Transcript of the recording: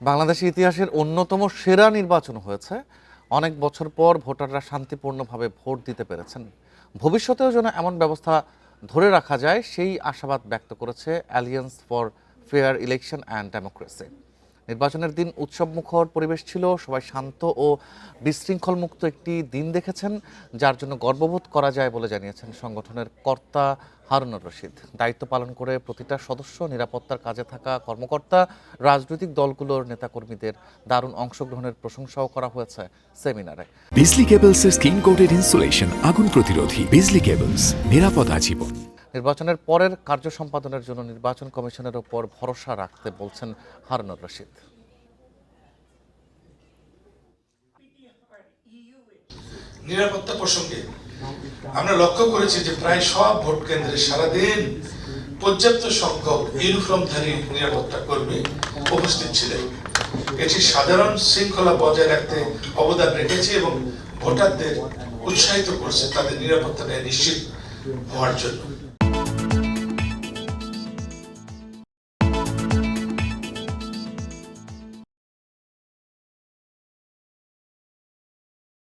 বাংলাদেশের ইতিহাসের অন্যতম সেরা নির্বাচন হয়েছে। অনেক বছর পর ভোটাররা শান্তিপূর্ণভাবে ভোট দিতে পেরেছেন। ভবিষ্যতেও যেন এমন ব্যবস্থা ধরে রাখা যায় সেই আশাবাদ ব্যক্ত করেছে alliance for fair election and democracy. নির্বাচনের দিন উৎসবমুখর পরিবেশ ছিল, সবাই শান্ত ও বিশৃঙ্খল মুক্ত একটি দিন দেখেছেন, যার জন্য গর্ববোধ করা যায় বলে জানিয়েছেন সংগঠনের কর্তা হারুনুর রশিদ। দায়িত্ব পালন করে প্রতিটা সদস্য, নিরাপত্তার কাজে থাকা কর্মকর্তা, রাজনৈতিক দলগুলোর নেতাকর্মীদের দারুণ অংশগ্রহণের প্রশংসাও করা হয়েছে সেমিনারে। বিজলি কেবলসের স্কিন কোটেড ইনসুলেশন আগুন প্রতিরোধী। বিজলি কেবলস, নিরাপদ আজীবন। নির্বাচনের পরের কার্য সম্পাদনের জন্য নির্বাচন কমিশনের ওপর ভরসা রাখতে বলছেন হারুনুর রশিদ। নিরাপত্তা প্রসঙ্গে আমরা লক্ষ্য করেছি যে প্রায় সব ভোট কেন্দ্রে সারাদিন পর্যাপ্ত সংখ্যক ইউনিফর্মধারী নিরাপত্তা কর্মী উপস্থিত ছিলেন। এটি সাধারণ শৃঙ্খলা বজায় রাখতে অবদান রেখেছে এবং ভোটারদের উৎসাহিত করছে তাদের নিরাপত্তা নিশ্চিত হওয়ার জন্য।